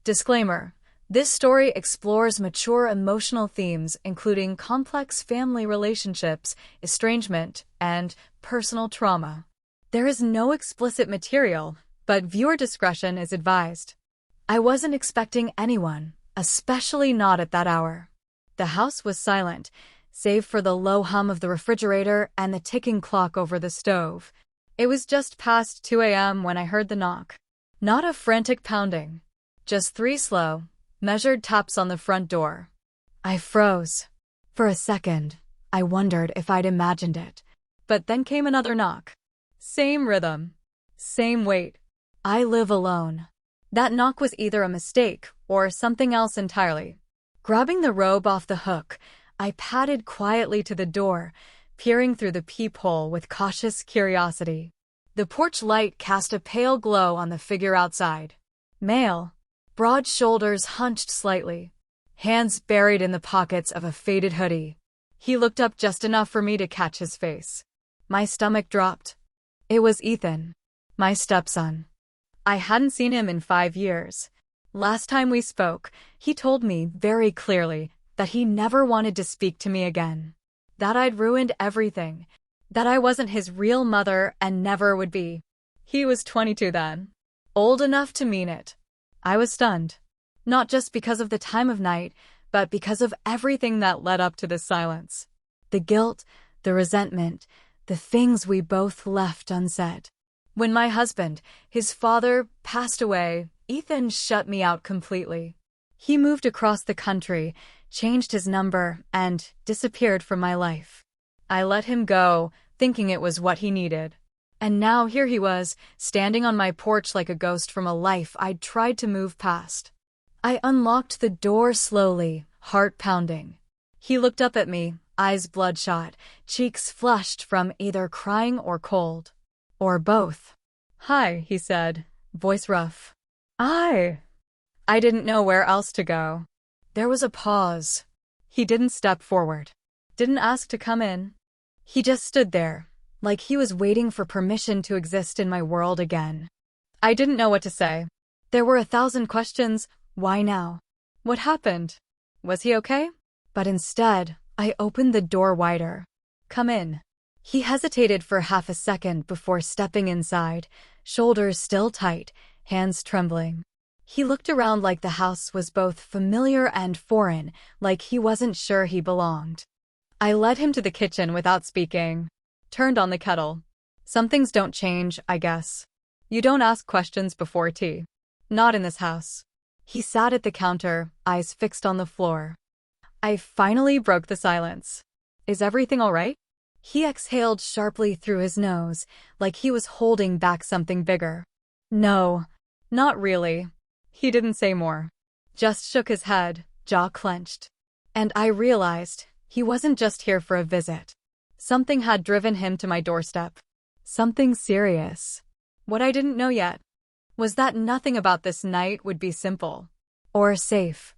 Disclaimer: this story explores mature emotional themes including complex family relationships, estrangement, and personal trauma. There is no explicit material, but viewer discretion is advised. I wasn't expecting anyone, especially not at that hour. The house was silent, save for the low hum of the refrigerator and the ticking clock over the stove. It was just past 2 a.m. when I heard the knock. Not a frantic pounding, just 3 slow, measured taps on the front door. I froze. For a second, I wondered if I'd imagined it. But then came another knock. Same rhythm. Same weight. I live alone. That knock was either a mistake or something else entirely. Grabbing the robe off the hook, I padded quietly to the door, peering through the peephole with cautious curiosity. The porch light cast a pale glow on the figure outside. Male. Broad shoulders hunched slightly. Hands buried in the pockets of a faded hoodie. He looked up just enough for me to catch his face. My stomach dropped. It was Ethan. My stepson. I hadn't seen him in 5 years. Last time we spoke, he told me very clearly that he never wanted to speak to me again. That I'd ruined everything. That I wasn't his real mother and never would be. He was 22 then. Old enough to mean it. I was stunned. Not just because of the time of night, but because of everything that led up to this silence. The guilt, the resentment, the things we both left unsaid. When my husband, his father, passed away, Ethan shut me out completely. He moved across the country, changed his number, and disappeared from my life. I let him go, thinking it was what he needed. And now here he was, standing on my porch like a ghost from a life I'd tried to move past. I unlocked the door slowly, heart pounding. He looked up at me, eyes bloodshot, cheeks flushed from either crying or cold. Or both. "Hi," he said, voice rough. I didn't know where else to go. There was a pause. He didn't step forward. Didn't ask to come in. He just stood there, like he was waiting for permission to exist in my world again. I didn't know what to say. There were 1,000 questions. Why now? What happened? Was he okay? But instead, I opened the door wider. "Come in." He hesitated for half a second before stepping inside, shoulders still tight, hands trembling. He looked around like the house was both familiar and foreign, like he wasn't sure he belonged. I led him to the kitchen without speaking. Turned on the kettle. Some things don't change, I guess. You don't ask questions before tea. Not in this house. He sat at the counter, eyes fixed on the floor. I finally broke the silence. "Is everything all right?" He exhaled sharply through his nose, like he was holding back something bigger. "No, not really." He didn't say more. Just shook his head, jaw clenched. And I realized he wasn't just here for a visit. Something had driven him to my doorstep. Something serious. What I didn't know yet was that nothing about this night would be simple. Or safe.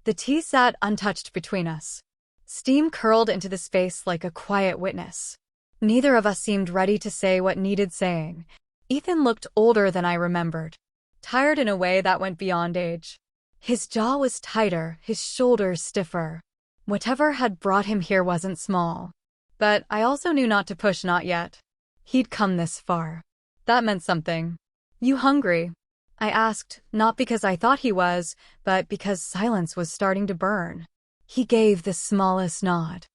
The tea sat untouched between us. Steam curled into the space like a quiet witness. Neither of us seemed ready to say what needed saying. Ethan looked older than I remembered. Tired in a way that went beyond age. His jaw was tighter, his shoulders stiffer. Whatever had brought him here wasn't small. But I also knew not to push not yet. He'd come this far. That meant something. "You hungry?" I asked, not because I thought he was, but because silence was starting to burn. He gave the smallest nod.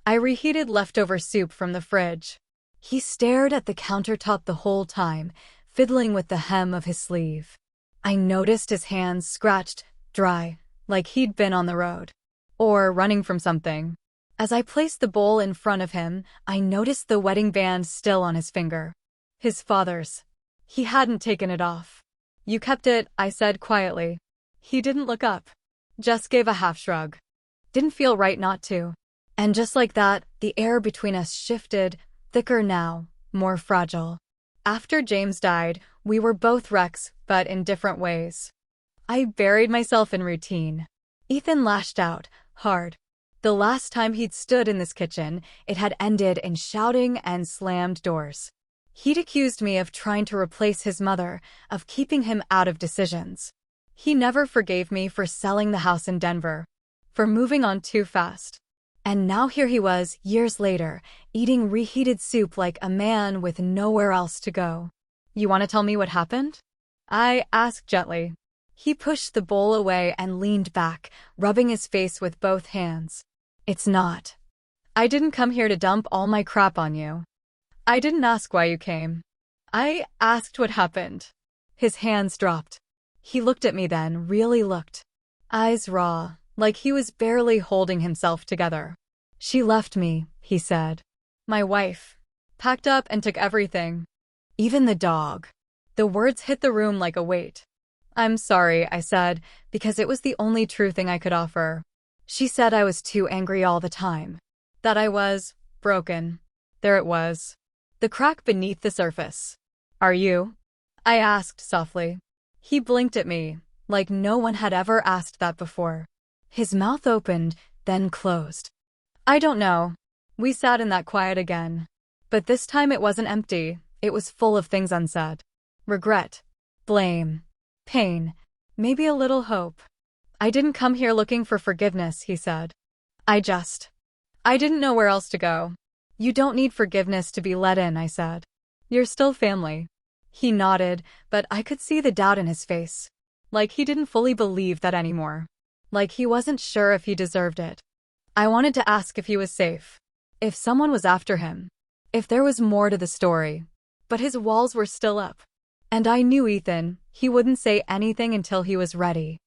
I reheated leftover soup from the fridge. He stared at the countertop the whole time, fiddling with the hem of his sleeve. I noticed his hands scratched, dry, like he'd been on the road. Or running from something. As I placed the bowl in front of him, I noticed the wedding band still on his finger. His father's. He hadn't taken it off. "You kept it," I said quietly. He didn't look up. Just gave a half shrug. Didn't feel right not to. And just like that, the air between us shifted, thicker now, more fragile. After James died, we were both wrecks, but in different ways. I buried myself in routine. Ethan lashed out, hard. The last time he'd stood in this kitchen, it had ended in shouting and slammed doors. He'd accused me of trying to replace his mother, of keeping him out of decisions. He never forgave me for selling the house in Denver, for moving on too fast. And now here he was, years later, eating reheated soup like a man with nowhere else to go. You want to tell me what happened? I asked gently. He pushed the bowl away and leaned back, rubbing his face with both hands. It's not. I didn't come here to dump all my crap on you. I didn't ask why you came. I asked what happened. His hands dropped. He looked at me then, really looked. Eyes raw, like he was barely holding himself together. She left me, he said. My wife. Packed up and took everything. Even the dog. The words hit the room like a weight. I'm sorry, I said, because it was the only true thing I could offer. She said I was too angry all the time. That I was broken. There it was. The crack beneath the surface. Are you? I asked softly. He blinked at me, like no one had ever asked that before. His mouth opened, then closed. I don't know. We sat in that quiet again. But this time it wasn't empty, it was full of things unsaid. Regret. Blame. Pain. Maybe a little hope. I didn't come here looking for forgiveness, he said. I didn't know where else to go. You don't need forgiveness to be let in, I said. You're still family. He nodded, but I could see the doubt in his face. Like he didn't fully believe that anymore. Like he wasn't sure if he deserved it. I wanted to ask if he was safe. If someone was after him. If there was more to the story. But his walls were still up. And I knew Ethan, he wouldn't say anything until he was ready.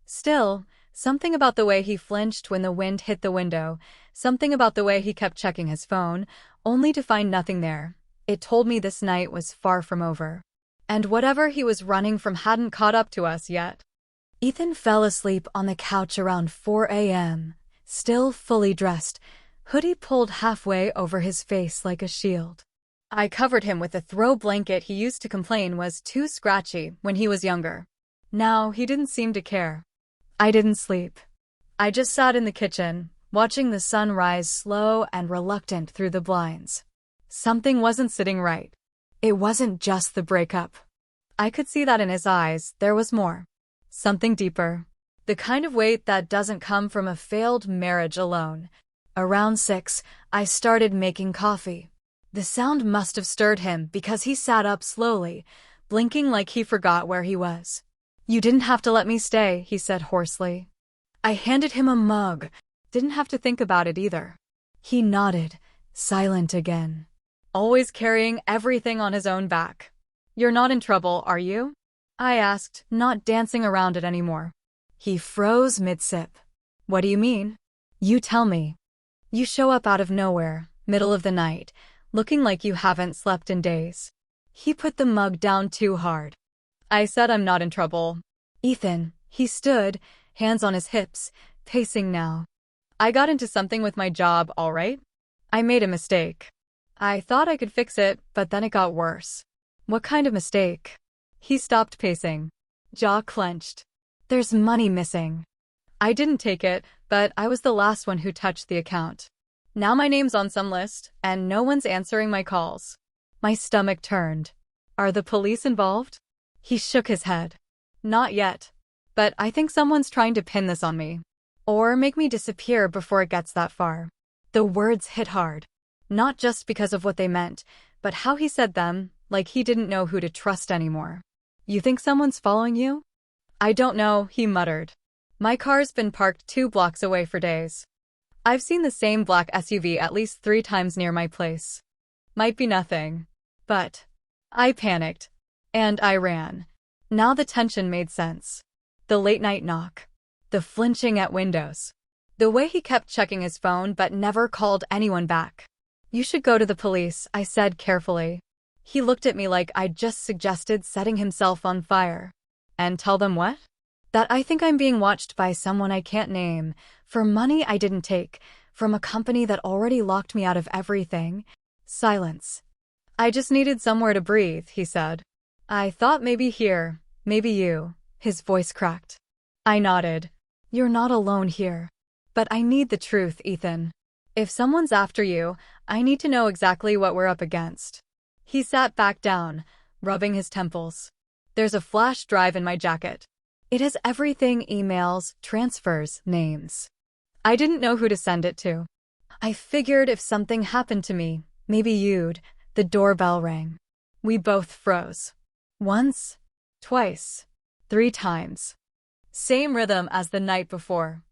Still, something about the way he flinched when the wind hit the window, something about the way he kept checking his phone, only to find nothing there. It told me this night was far from over. And whatever he was running from hadn't caught up to us yet. Ethan fell asleep on the couch around 4 a.m., still fully dressed, hoodie pulled halfway over his face like a shield. I covered him with a throw blanket he used to complain was too scratchy when he was younger. Now he didn't seem to care. I didn't sleep. I just sat in the kitchen, watching the sun rise slow and reluctant through the blinds. Something wasn't sitting right. It wasn't just the breakup. I could see that in his eyes, there was more. Something deeper. The kind of weight that doesn't come from a failed marriage alone. Around 6, I started making coffee. The sound must have stirred him because he sat up slowly, blinking like he forgot where he was. You didn't have to let me stay, he said hoarsely. I handed him a mug. Didn't have to think about it either. He nodded, silent again. Always carrying everything on his own back. You're not in trouble, are you? I asked, not dancing around it anymore. He froze mid-sip. What do you mean? You tell me. You show up out of nowhere, middle of the night, looking like you haven't slept in days. He put the mug down too hard. I said I'm not in trouble. Ethan, he stood, hands on his hips, pacing now. I got into something with my job, all right? I made a mistake. I thought I could fix it, but then it got worse. What kind of mistake? He stopped pacing. Jaw clenched. There's money missing. I didn't take it, but I was the last one who touched the account. Now my name's on some list, and no one's answering my calls. My stomach turned. Are the police involved? He shook his head. Not yet. But I think someone's trying to pin this on me. Or make me disappear before it gets that far. The words hit hard. Not just because of what they meant, but how he said them, like he didn't know who to trust anymore. You think someone's following you? I don't know, he muttered. My car's been parked 2 blocks away for days. I've seen the same black SUV at least 3 times near my place. Might be nothing. But I panicked. And I ran. Now the tension made sense. The late-night knock. The flinching at windows. The way he kept checking his phone but never called anyone back. You should go to the police, I said carefully. He looked at me like I'd just suggested setting himself on fire. And tell them what? That I think I'm being watched by someone I can't name, for money I didn't take, from a company that already locked me out of everything. Silence. I just needed somewhere to breathe, he said. I thought maybe here, maybe you. His voice cracked. I nodded. You're not alone here. But I need the truth, Ethan. If someone's after you, I need to know exactly what we're up against. He sat back down, rubbing his temples. There's a flash drive in my jacket. It has everything: emails, transfers, names. I didn't know who to send it to. I figured if something happened to me, maybe you'd. The doorbell rang. We both froze. Once, twice, 3 times. Same rhythm as the night before.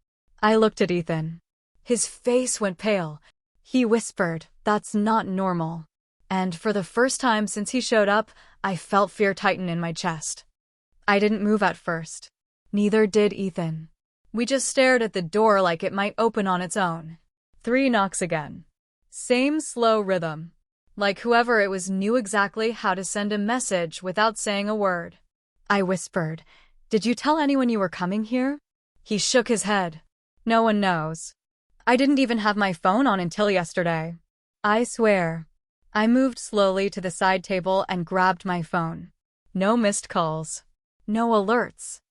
I looked at Ethan. His face went pale. He whispered, "That's not normal." And for the first time since he showed up, I felt fear tighten in my chest. I didn't move at first. Neither did Ethan. We just stared at the door like it might open on its own. 3 knocks again. Same slow rhythm. Like whoever it was knew exactly how to send a message without saying a word. I whispered, "Did you tell anyone you were coming here?" He shook his head. "No one knows. I didn't even have my phone on until yesterday. I swear." I moved slowly to the side table and grabbed my phone. No missed calls. No alerts.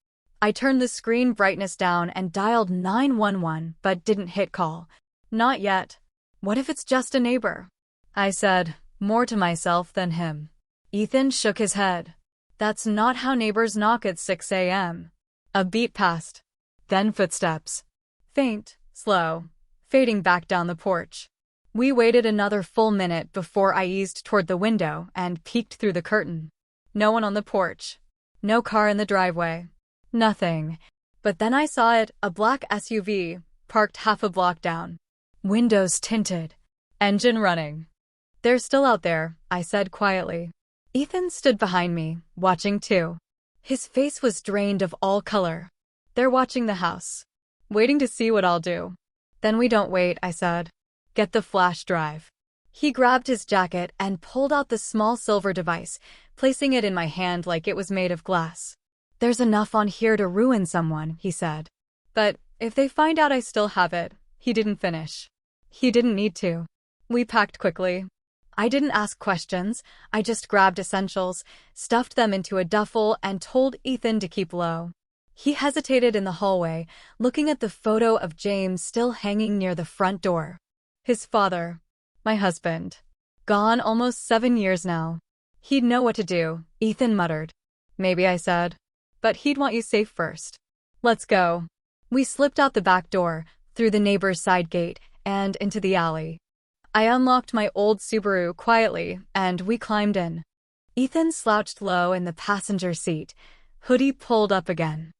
I turned the screen brightness down and dialed 911, but didn't hit call. Not yet. What if it's just a neighbor? I said, more to myself than him. Ethan shook his head. That's not how neighbors knock at 6 a.m. A beat passed. Then footsteps. Faint, slow, fading back down the porch. We waited another full minute before I eased toward the window and peeked through the curtain. No one on the porch. No car in the driveway. Nothing. But then I saw it, a black SUV, parked half a block down. Windows tinted. Engine running. "They're still out there," I said quietly. Ethan stood behind me, watching too. His face was drained of all color. "They're watching the house. Waiting to see what I'll do." "Then we don't wait," I said. "Get the flash drive." He grabbed his jacket and pulled out the small silver device, placing it in my hand like it was made of glass. "There's enough on here to ruin someone," he said. "But if they find out I still have it," he didn't finish. He didn't need to. We packed quickly. I didn't ask questions. I just grabbed essentials, stuffed them into a duffel, and told Ethan to keep low. He hesitated in the hallway, looking at the photo of James still hanging near the front door. His father. My husband. Gone almost 7 years now. He'd know what to do, Ethan muttered. "Maybe," I said. "But he'd want you safe first." "Let's go." We slipped out the back door, through the neighbor's side gate, and into the alley. I unlocked my old Subaru quietly, and we climbed in. Ethan slouched low in the passenger seat, hoodie pulled up again.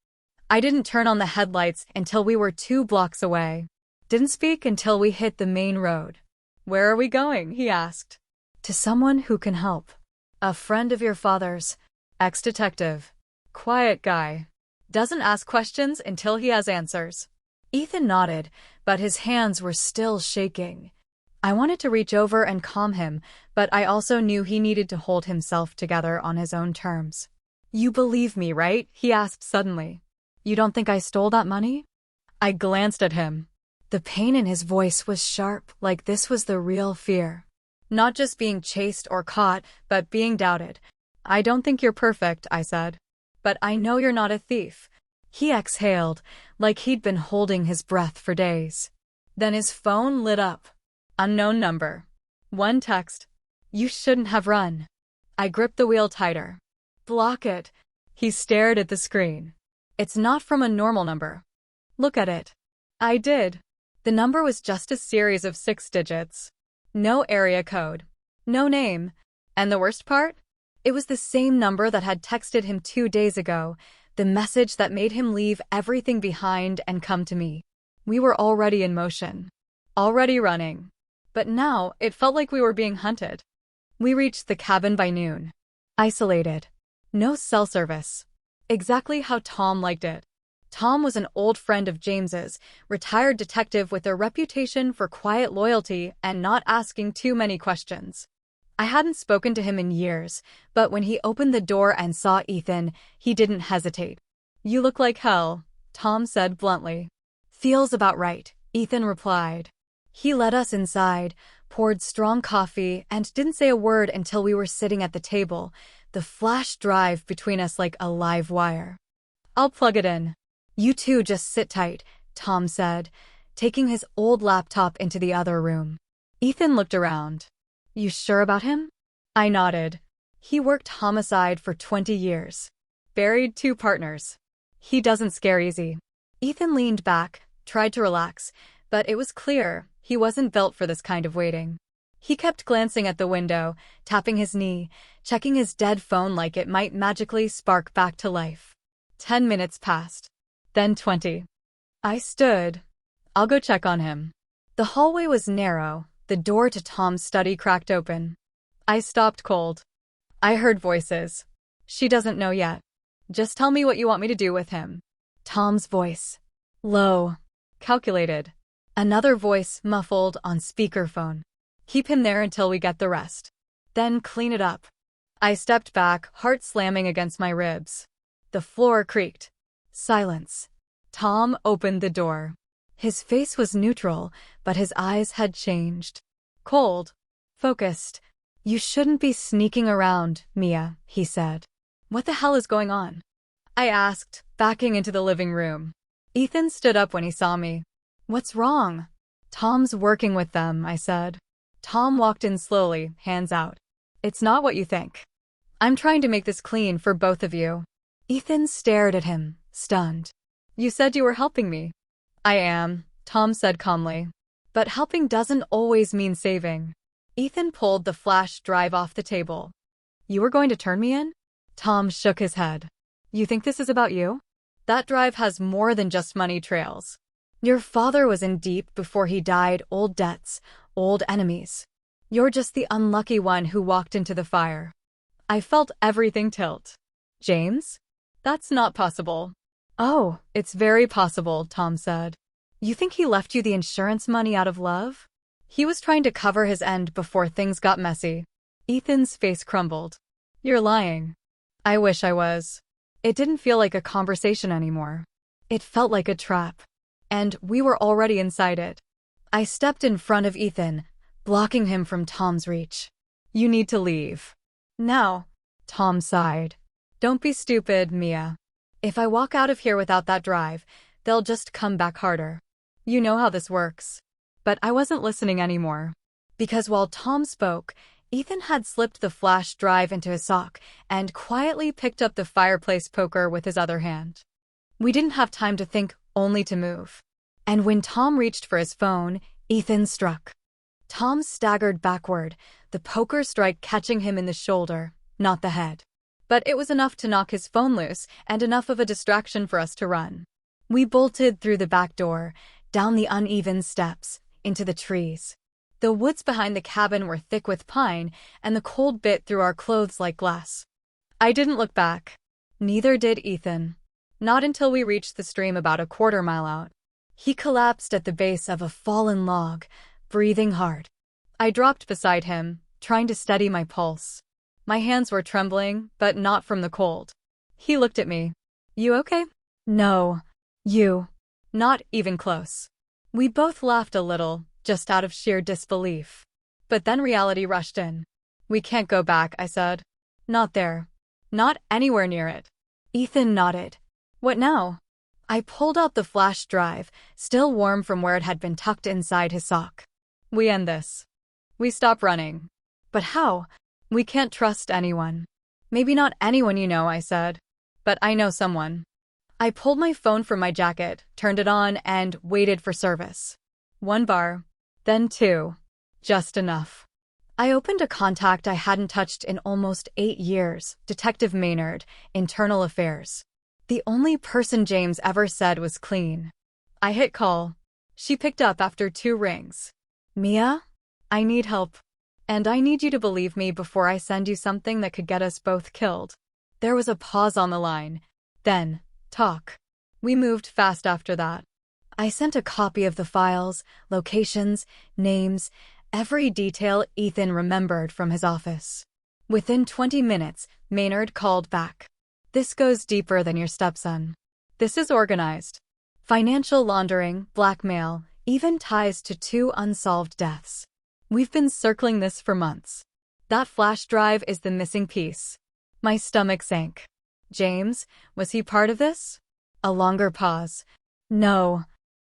I didn't turn on the headlights until we were 2 blocks away. Didn't speak until we hit the main road. "Where are we going?" he asked. "To someone who can help. A friend of your father's. Ex-detective. Quiet guy. Doesn't ask questions until he has answers." Ethan nodded, but his hands were still shaking. I wanted to reach over and calm him, but I also knew he needed to hold himself together on his own terms. "You believe me, right?" he asked suddenly. "You don't think I stole that money?" I glanced at him. The pain in his voice was sharp, like this was the real fear. Not just being chased or caught, but being doubted. "I don't think you're perfect," I said. "But I know you're not a thief." He exhaled, like he'd been holding his breath for days. Then his phone lit up. Unknown number. One text. "You shouldn't have run." I gripped the wheel tighter. "Block it." He stared at the screen. "It's not from a normal number." "Look at it." I did. The number was just a series of 6 digits. No area code. No name. And the worst part? It was the same number that had texted him 2 days ago, the message that made him leave everything behind and come to me. We were already in motion. Already running. But now, it felt like we were being hunted. We reached the cabin by noon. Isolated. No cell service. Exactly how Tom liked it. Tom was an old friend of James's, retired detective with a reputation for quiet loyalty and not asking too many questions. I hadn't spoken to him in years, but when he opened the door and saw Ethan, he didn't hesitate. "You look like hell," Tom said bluntly. "Feels about right," Ethan replied. He led us inside, poured strong coffee, and didn't say a word until we were sitting at the table, the flash drive between us like a live wire. "I'll plug it in. You two just sit tight," Tom said, taking his old laptop into the other room. Ethan looked around. "You sure about him?" I nodded. He worked homicide for 20 years. Buried 2 partners. He doesn't scare easy. Ethan leaned back, tried to relax, but it was clear he wasn't built for this kind of waiting. He kept glancing at the window, tapping his knee, checking his dead phone like it might magically spark back to life. 10 minutes passed. Then 20. I stood. I'll go check on him. The hallway was narrow, the door to Tom's study cracked open. I stopped cold. I heard voices. She doesn't know yet. Just tell me what you want me to do with him. Tom's voice. Low. Calculated. Another voice muffled on speakerphone. Keep him there until we get the rest. Then clean it up. I stepped back, heart slamming against my ribs. The floor creaked. Silence. Tom opened the door. His face was neutral, but his eyes had changed. Cold. Focused. You shouldn't be sneaking around, Mia, he said. What the hell is going on? I asked, backing into the living room. Ethan stood up when he saw me. What's wrong? Tom's working with them, I said. Tom walked in slowly, hands out. It's not what you think. I'm trying to make this clean for both of you. Ethan stared at him, stunned. You said you were helping me. I am, Tom said calmly. But helping doesn't always mean saving. Ethan pulled the flash drive off the table. You were going to turn me in? Tom shook his head. You think this is about you? That drive has more than just money trails. Your father was in deep before he died, old debts, old enemies. You're just the unlucky one who walked into the fire. I felt everything tilt. James? That's not possible. Oh, it's very possible, Tom said. You think he left you the insurance money out of love? He was trying to cover his end before things got messy. Ethan's face crumbled. You're lying. I wish I was. It didn't feel like a conversation anymore. It felt like a trap. And we were already inside it. I stepped in front of Ethan, blocking him from Tom's reach. You need to leave. Now. Tom sighed. Don't be stupid, Mia. If I walk out of here without that drive, they'll just come back harder. You know how this works. But I wasn't listening anymore. Because while Tom spoke, Ethan had slipped the flash drive into his sock and quietly picked up the fireplace poker with his other hand. We didn't have time to think, only to move. And when Tom reached for his phone, Ethan struck. Tom staggered backward, the poker strike catching him in the shoulder, not the head. But it was enough to knock his phone loose and enough of a distraction for us to run. We bolted through the back door, down the uneven steps, into the trees. The woods behind the cabin were thick with pine, and the cold bit through our clothes like glass. I didn't look back. Neither did Ethan. Not until we reached the stream about a quarter-mile out. He collapsed at the base of a fallen log, breathing hard. I dropped beside him, trying to steady my pulse. My hands were trembling, but not from the cold. He looked at me. You okay? No. You. Not even close. We both laughed a little, just out of sheer disbelief. But then reality rushed in. We can't go back, I said. Not there. Not anywhere near it. Ethan nodded. What now? I pulled out the flash drive, still warm from where it had been tucked inside his sock. We end this. We stop running. But how? We can't trust anyone. Maybe not anyone you know, I said. But I know someone. I pulled my phone from my jacket, turned it on, and waited for service. 1 bar. Then 2. Just enough. I opened a contact I hadn't touched in almost 8 years, Detective Maynard, Internal Affairs. The only person James ever said was clean. I hit call. She picked up after 2 rings. Mia? I need help. And I need you to believe me before I send you something that could get us both killed. There was a pause on the line. Then, talk. We moved fast after that. I sent a copy of the files, locations, names, every detail Ethan remembered from his office. Within 20 minutes, Maynard called back. This goes deeper than your stepson. This is organized. Financial laundering, blackmail, even ties to 2 unsolved deaths. We've been circling this for months. That flash drive is the missing piece. My stomach sank. James, was he part of this? A longer pause. No.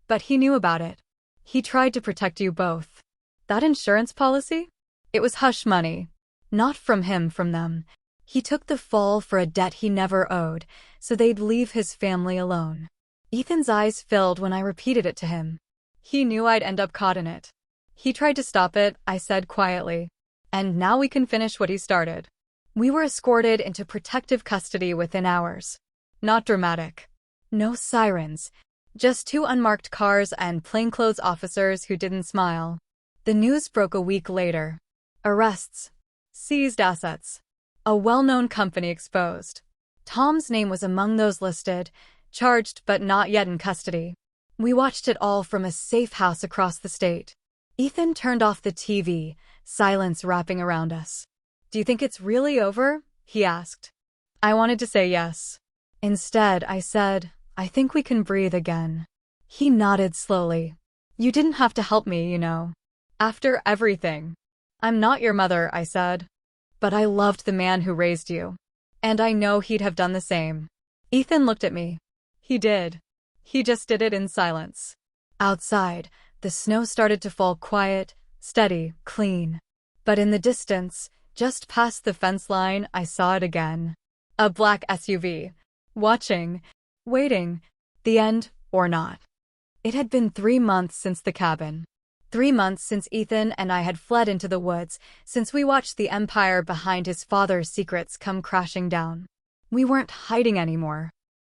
But he knew about it. He tried to protect you both. That insurance policy? It was hush money. Not from him, from them. He took the fall for a debt he never owed, so they'd leave his family alone. Ethan's eyes filled when I repeated it to him. He knew I'd end up caught in it. He tried to stop it, I said quietly. And now we can finish what he started. We were escorted into protective custody within hours. Not dramatic. No sirens. Just 2 unmarked cars and plainclothes officers who didn't smile. The news broke a week later. Arrests. Seized assets. A well-known company exposed. Tom's name was among those listed, charged but not yet in custody. We watched it all from a safe house across the state. Ethan turned off the TV, silence wrapping around us. "Do you think it's really over?" he asked. I wanted to say yes. Instead, I said, "I think we can breathe again." He nodded slowly. "You didn't have to help me, you know. After everything." "I'm not your mother," I said. "But I loved the man who raised you. And I know he'd have done the same." Ethan looked at me. He did. He just did it in silence. Outside, the snow started to fall quiet, steady, clean. But in the distance, just past the fence line, I saw it again. A black SUV. Watching. Waiting. The end, or not. It had been 3 months since the cabin. 3 months since Ethan and I had fled into the woods, since we watched the empire behind his father's secrets come crashing down. We weren't hiding anymore.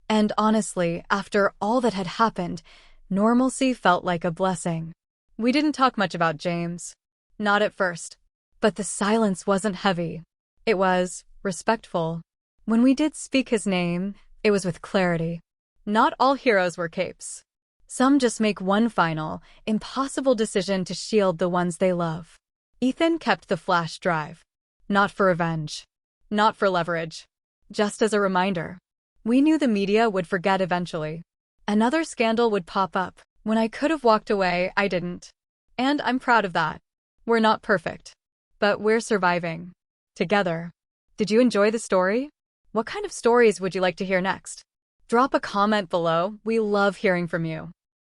And honestly, after all that had happened, normalcy felt like a blessing. We didn't talk much about James. Not at first. But the silence wasn't heavy. It was respectful. When we did speak his name, it was with clarity. Not all heroes wear capes. Some just make one final, impossible decision to shield the ones they love. Ethan kept the flash drive. Not for revenge. Not for leverage. Just as a reminder. We knew the media would forget eventually. Another scandal would pop up. When I could have walked away, I didn't. And I'm proud of that. We're not perfect. But we're surviving. Together. Did you enjoy the story? What kind of stories would you like to hear next? Drop a comment below. We love hearing from you.